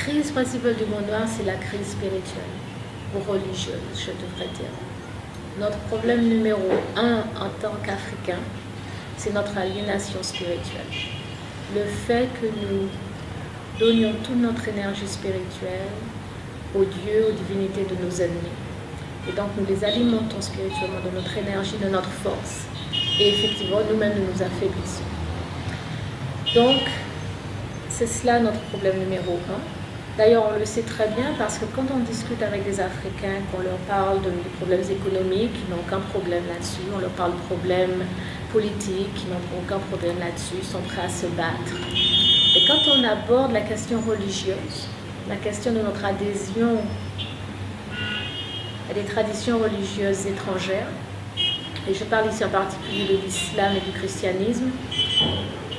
crise principale du monde noir, c'est la crise spirituelle ou religieuse, je devrais dire. Notre problème numéro un en tant qu'Africains, c'est notre aliénation spirituelle. Le fait que nous donnions toute notre énergie spirituelle aux dieux, aux divinités de nos ennemis. Et donc nous les alimentons spirituellement de notre énergie, de notre force. Et effectivement, nous-mêmes, nous nous affaiblissons. Donc, c'est cela notre problème numéro un. D'ailleurs, on le sait très bien parce que quand on discute avec des Africains, qu'on leur parle des problèmes économiques, ils n'ont aucun problème là-dessus. On leur parle de problèmes politiques, ils n'ont aucun problème là-dessus, ils sont prêts à se battre. Et quand on aborde la question religieuse, la question de notre adhésion à des traditions religieuses étrangères, et je parle ici en particulier de l'islam et du christianisme,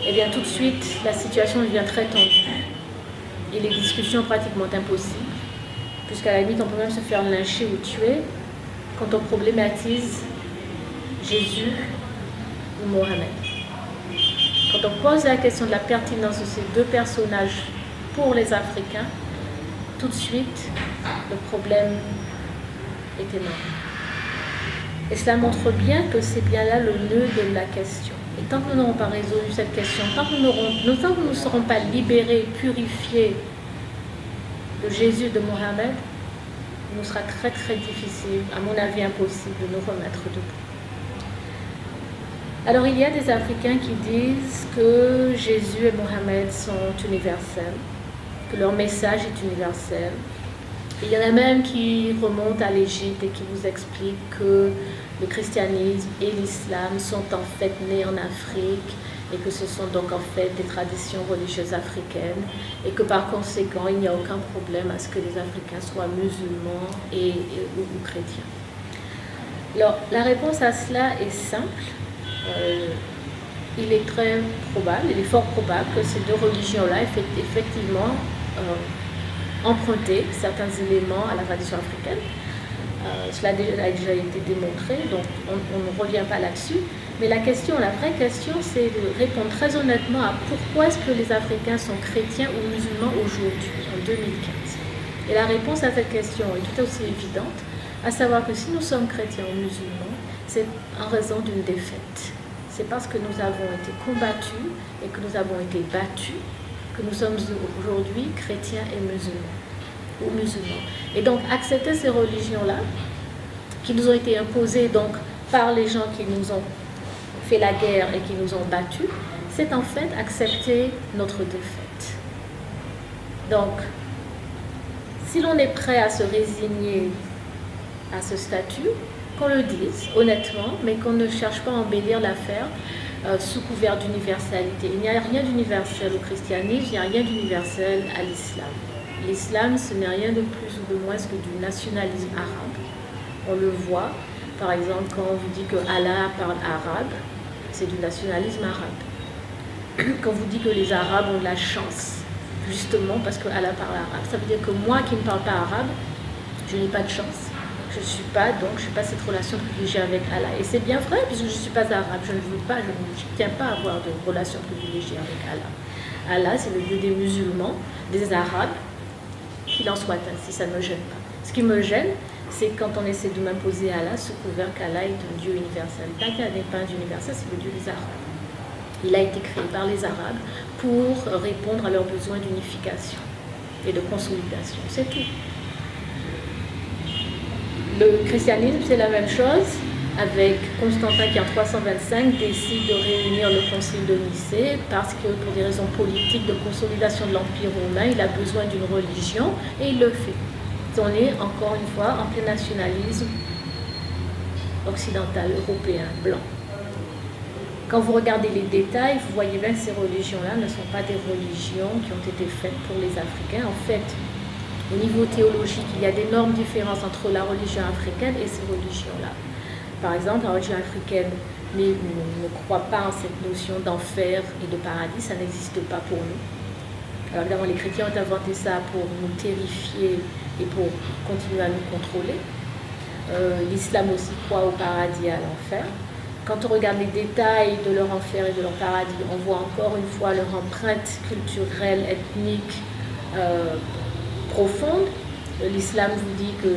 et bien tout de suite, la situation devient très tendue. Et les discussions pratiquement impossibles, puisqu'à la limite, on peut même se faire lyncher ou tuer quand on problématise Jésus ou Mohammed. Quand on pose la question de la pertinence de ces deux personnages pour les Africains, tout de suite, le problème est énorme. Et cela montre bien que c'est bien là le nœud de la question. Et tant que nous n'aurons pas résolu cette question, tant que nous ne serons pas libérés, purifiés de Jésus, de Mohammed, il nous sera très très difficile, à mon avis impossible, de nous remettre debout. Alors il y a des Africains qui disent que Jésus et Mohammed sont universels, que leur message est universel. Il y en a même qui remontent à l'Égypte et qui vous expliquent que le christianisme et l'islam sont en fait nés en Afrique et que ce sont donc en fait des traditions religieuses africaines et que par conséquent il n'y a aucun problème à ce que les Africains soient musulmans ou chrétiens. Alors la réponse à cela est simple. Il est très probable, il est fort probable que ces deux religions-là effectivement emprunté certains éléments à la tradition africaine. Cela a déjà été démontré, donc on ne revient pas là-dessus. Mais la vraie question, c'est de répondre très honnêtement à pourquoi est-ce que les Africains sont chrétiens ou musulmans aujourd'hui, en 2015. Et la réponse à cette question est tout aussi évidente, à savoir que si nous sommes chrétiens ou musulmans, c'est en raison d'une défaite. C'est parce que nous avons été combattus et que nous avons été battus que nous sommes aujourd'hui chrétiens et musulmans, ou musulmans. Et donc, accepter ces religions-là, qui nous ont été imposées donc, par les gens qui nous ont fait la guerre et qui nous ont battus, c'est en fait accepter notre défaite. Donc, si l'on est prêt à se résigner à ce statut, qu'on le dise honnêtement, mais qu'on ne cherche pas à embellir l'affaire sous couvert d'universalité. Il n'y a rien d'universel au christianisme, il n'y a rien d'universel à l'islam. L'islam, ce n'est rien de plus ou de moins que du nationalisme arabe. On le voit, par exemple, quand on vous dit que Allah parle arabe, c'est du nationalisme arabe. Quand on vous dit que les Arabes ont de la chance, justement parce que Allah parle arabe, ça veut dire que moi qui ne parle pas arabe, je n'ai pas de chance. Je ne suis pas cette relation privilégiée avec Allah. Et c'est bien vrai, puisque je ne suis pas arabe. Je ne tiens pas à avoir de relation privilégiée avec Allah. Allah, c'est le Dieu des musulmans, des Arabes, qu'il en soit ainsi, ça ne me gêne pas. Ce qui me gêne, c'est quand on essaie de m'imposer Allah sous couvert qu'Allah est un Dieu universel. Tant qu'il n'est pas un Dieu universel, c'est le Dieu des Arabes. Il a été créé par les Arabes pour répondre à leurs besoins d'unification et de consolidation. C'est tout. Le christianisme, c'est la même chose, avec Constantin qui en 325 décide de réunir le concile de Nicée parce que pour des raisons politiques de consolidation de l'Empire romain, il a besoin d'une religion et il le fait. On est encore une fois en plein nationalisme occidental, européen, blanc. Quand vous regardez les détails, vous voyez bien que ces religions-là ne sont pas des religions qui ont été faites pour les Africains. En fait, au niveau théologique, il y a d'énormes différences entre la religion africaine et ces religions-là. Par exemple, la religion africaine ne croit pas en cette notion d'enfer et de paradis, ça n'existe pas pour nous. Alors évidemment, les chrétiens ont inventé ça pour nous terrifier et pour continuer à nous contrôler. L'islam aussi croit au paradis et à l'enfer. Quand on regarde les détails de leur enfer et de leur paradis, on voit encore une fois leur empreinte culturelle, ethnique, profonde. L'islam vous dit que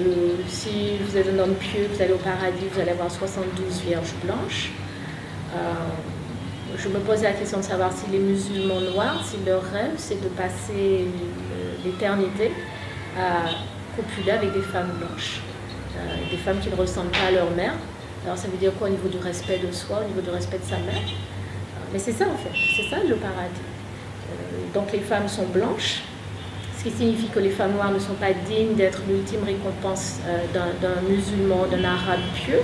si vous êtes un homme pieux, vous allez au paradis, vous allez avoir 72 vierges blanches. Je me posais la question de savoir si les musulmans noirs, si leur rêve, c'est de passer l'éternité à copuler avec des femmes blanches, des femmes qui ne ressemblent pas à leur mère. Alors ça veut dire quoi au niveau du respect de soi, au niveau du respect de sa mère? Mais c'est ça en fait, c'est ça le paradis. Donc les femmes sont blanches, ce qui signifie que les femmes noires ne sont pas dignes d'être l'ultime récompense d'un musulman, d'un arabe pieux.